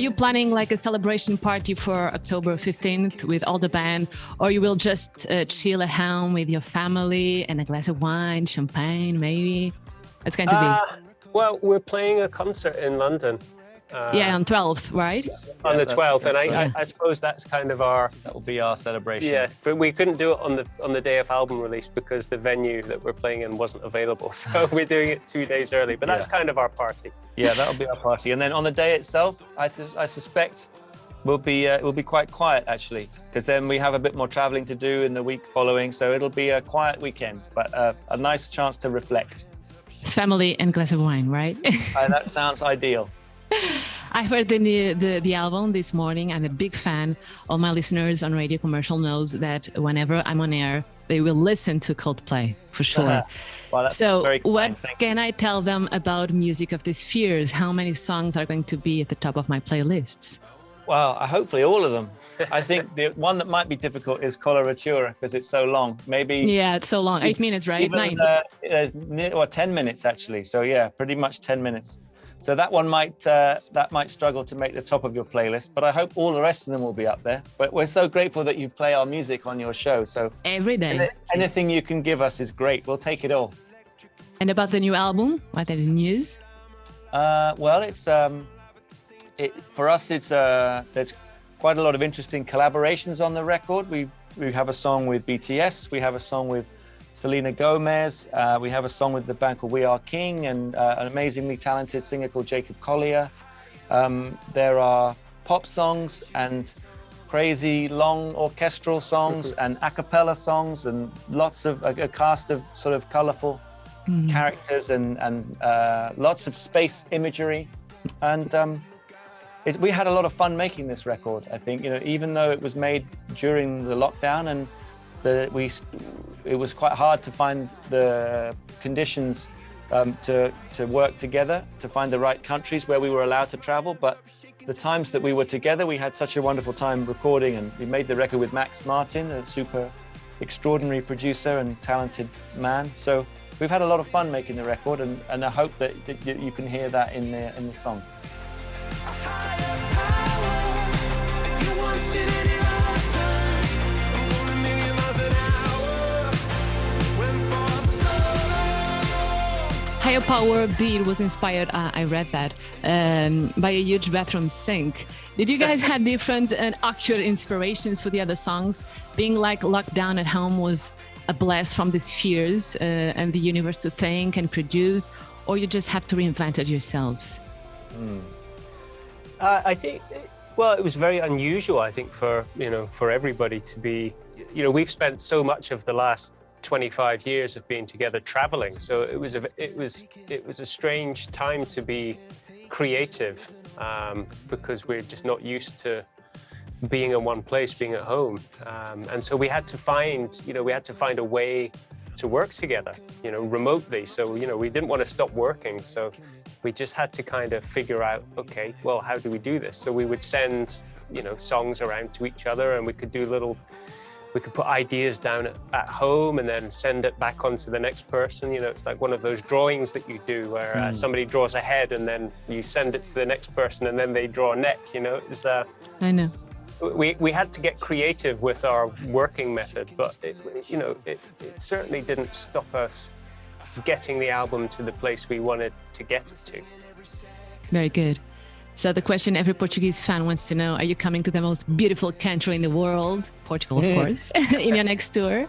you planning like a celebration party for October 15th with all the band, or you will just chill at home with your family and a glass of wine, champagne, maybe? It's going to be. Well, we're playing a concert in London. On 12th, right? On the 12th, and right. I suppose that's kind of our... That will be our celebration. Yeah, but we couldn't do it on the day of album release because the venue that we're playing in wasn't available. So we're doing it 2 days early, but that's kind of our party. Yeah, that'll be our party. And then on the day itself, I suspect we'll be quite quiet actually, because then we have a bit more traveling to do in the week following. So it'll be a quiet weekend, but a nice chance to reflect. Family and glass of wine, right? That sounds ideal. I heard the album this morning. I'm a big fan. All my listeners on Radio Commercial knows that whenever I'm on air, they will listen to Coldplay for sure. Well, that's so very kind. What can I tell them about Music of the Spheres? How many songs are going to be at the top of my playlists? Well, hopefully all of them. I think the one that might be difficult is Coloratura because it's so long. Maybe. Yeah, it's so long. 8 minutes, right? 9. There's 10 minutes actually. So yeah, pretty much 10 minutes. So that one might struggle to make the top of your playlist, but I hope all the rest of them will be up there. But we're so grateful that you play our music on your show. So every day, anything you can give us is great. We'll take it all. And about the new album, what are the news? Well, it's for us. There's quite a lot of interesting collaborations on the record. We have a song with BTS. We have a song with Selena Gomez. We have a song with the band called We Are King and an amazingly talented singer called Jacob Collier. There are pop songs and crazy long orchestral songs and a cappella songs and lots of a cast of sort of colorful characters and lots of space imagery. And we had a lot of fun making this record. I think, even though it was made during the lockdown and it was quite hard to find the conditions to work together, to find the right countries where we were allowed to travel. But the times that we were together, we had such a wonderful time recording, and we made the record with Max Martin, a super extraordinary producer and talented man. So we've had a lot of fun making the record, and I hope that you can hear that in the songs. Higher Power beat was inspired, I read that, by a huge bathroom sink. Did you guys have different and actual inspirations for the other songs? Being like locked down at home was a blast from the spheres and the universe to think and produce, or you just have to reinvent it yourselves? I think, well, it was very unusual, I think, for everybody to be, we've spent so much of the last 25 years of being together traveling, so it was a strange time to be creative because we're just not used to being in one place, being at home, and so we had to find a way to work together, remotely. So we didn't want to stop working, so we just had to kind of figure out, okay, well, how do we do this? So we would send songs around to each other, and we could put ideas down at home and then send it back on to the next person. It's like one of those drawings that you do where somebody draws a head and then you send it to the next person and then they draw a neck. It was, I know. We had to get creative with our working method, but it certainly didn't stop us getting the album to the place we wanted to get it to. Very good. So the question every Portuguese fan wants to know, are you coming to the most beautiful country in the world, Portugal, of course, in your next tour?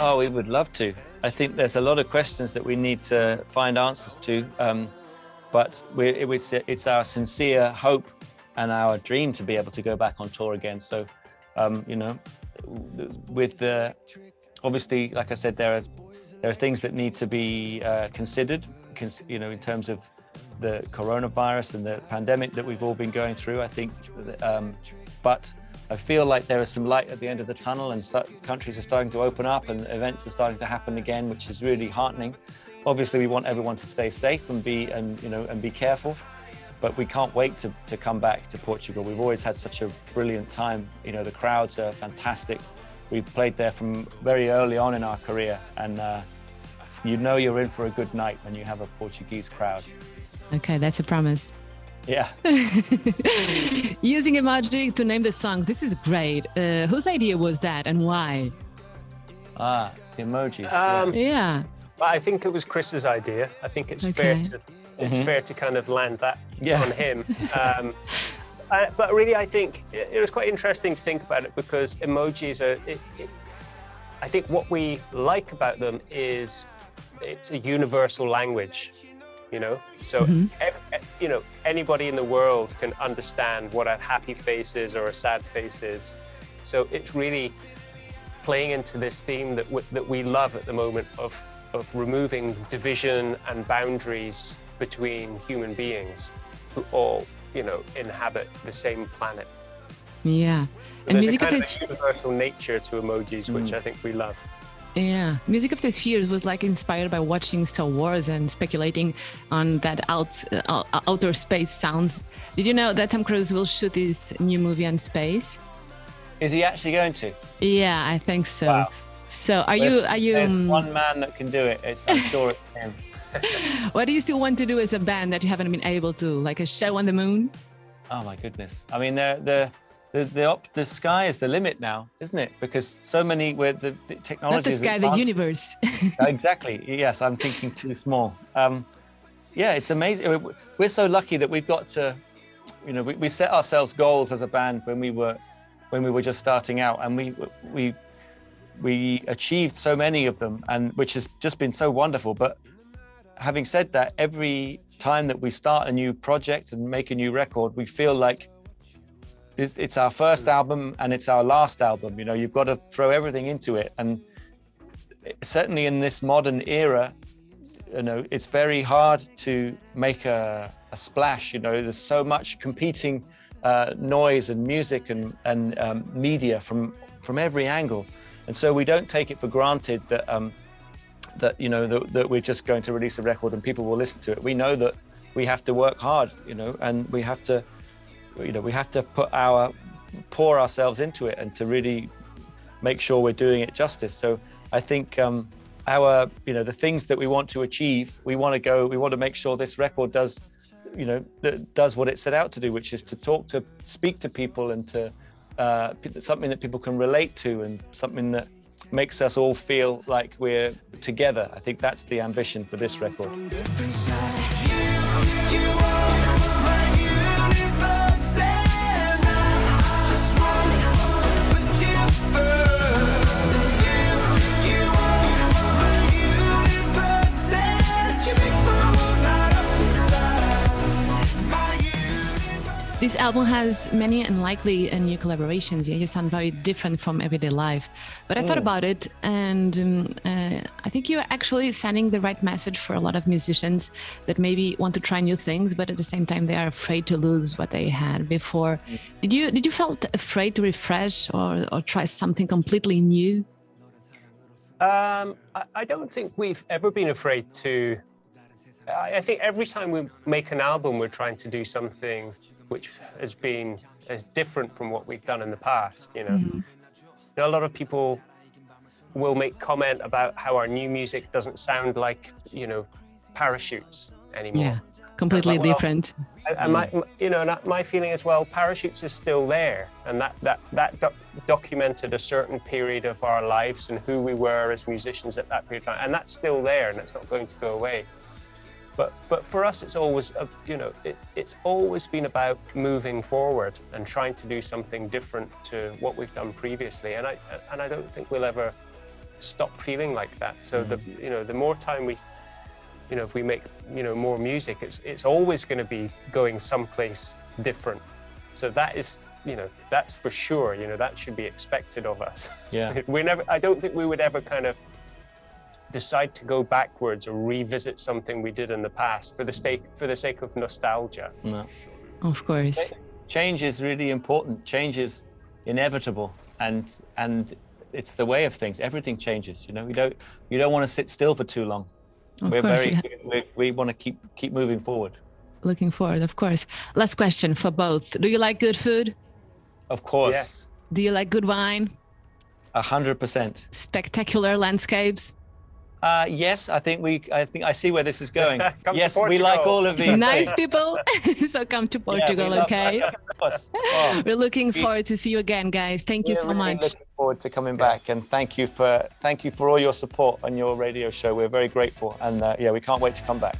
Oh, we would love to. I think there's a lot of questions that we need to find answers to, but it's our sincere hope and our dream to be able to go back on tour again. So, obviously, like I said, there are things that need to be considered, in terms of the coronavirus and the pandemic that we've all been going through, I think. But I feel like there is some light at the end of the tunnel, and countries are starting to open up and events are starting to happen again, which is really heartening. Obviously, we want everyone to stay safe and be careful, but we can't wait to come back to Portugal. We've always had such a brilliant time. The crowds are fantastic. We played there from very early on in our career, and you're in for a good night when you have a Portuguese crowd. Okay, that's a promise. Yeah. Using emoji to name the song. This is great. Whose idea was that and why? The emojis. Yeah. I think it was Chris's idea. I think it's Okay. fair to kind of land that Yeah. on him. But really, I think it was quite interesting to think about it, because emojis are. I think what we like about them is it's a universal language. You know, so you know, anybody in the world can understand what a happy face is or a sad face is. So it's really playing into this theme that we love at the moment of removing division and boundaries between human beings who all, you know, inhabit the same planet. Yeah. So And there's music a of kind this. of universal nature to emojis, which I think we love. Yeah, music of the spheres was like inspired by watching Star Wars and speculating on that outer space sounds. Did you know that Tom Cruise will shoot his new movie on space? Is he actually going to? Yeah, I think so. Wow. So are you? There's one man that can do it. I'm sure it's him. What do you still want to do as a band that you haven't been able to? Like a show on the moon? Oh my goodness! I mean, the sky is the limit now, isn't it? Because so many the technology. Not the sky, the universe. Exactly. Yes, I'm thinking too small. Yeah, it's amazing. We're so lucky that we've got to, you know, we set ourselves goals as a band when we were just starting out, and we achieved so many of them, and which has just been so wonderful. But having said that, every time that we start a new project and make a new record, we feel like it's our first album and it's our last album. You know, you've got to throw everything into it. And certainly in this modern era, you know, it's very hard to make a splash. You know, there's so much competing noise and music and media from every angle. And so we don't take it for granted that you know, that we're just going to release a record and people will listen to it. We know that we have to work hard, you know, and we have to, you know, we have to pour ourselves into it and to really make sure we're doing it justice. So I think our, you know, the things that we want to achieve, we want to make sure this record does, you know, does what it set out to do, which is to speak to people and to something that people can relate to and something that makes us all feel like we're together. I think that's the ambition for this record. This album has many unlikely and new collaborations. You sound very different from everyday life. But I thought about it, and I think you're actually sending the right message for a lot of musicians that maybe want to try new things, but at the same time they are afraid to lose what they had before. Did you felt afraid to refresh or try something completely new? I don't think we've ever been afraid to. I think every time we make an album, we're trying to do something which has been as different from what we've done in the past. You know, you know, a lot of people will make comment about how our new music doesn't sound like, you know, Parachutes anymore. Yeah, completely different. And my feeling is, well, Parachutes is still there, and that documented a certain period of our lives and who we were as musicians at that period of time, and that's still there, and it's not going to go away. But for us, it's always, you know, it's always been about moving forward and trying to do something different to what we've done previously, and I don't think we'll ever stop feeling like that. So the more time we, you know, if we make, you know, more music, it's always going to be going someplace different. So that is, you know, that's for sure. You know, that should be expected of us. Yeah. I don't think we would ever kind of decide to go backwards or revisit something we did in the past for the sake of nostalgia. No. Of course. Change is really important. Change is inevitable, and it's the way of things. Everything changes. You know, you don't want to sit still for too long. We want to keep moving forward. Looking forward, of course. Last question for both. Do you like good food? Of course. Yes. Do you like good wine? 100%. Spectacular landscapes? Yes, I think I see where this is going. Yes, we Portugal. like all of these. Nice things. people. So come to Yeah, Portugal, we love okay? that, of course. Oh, We're looking forward to see you again, guys. Thank you we're so really much. looking forward to coming back, and thank you for all your support on your radio show. We're very grateful, and we can't wait to come back.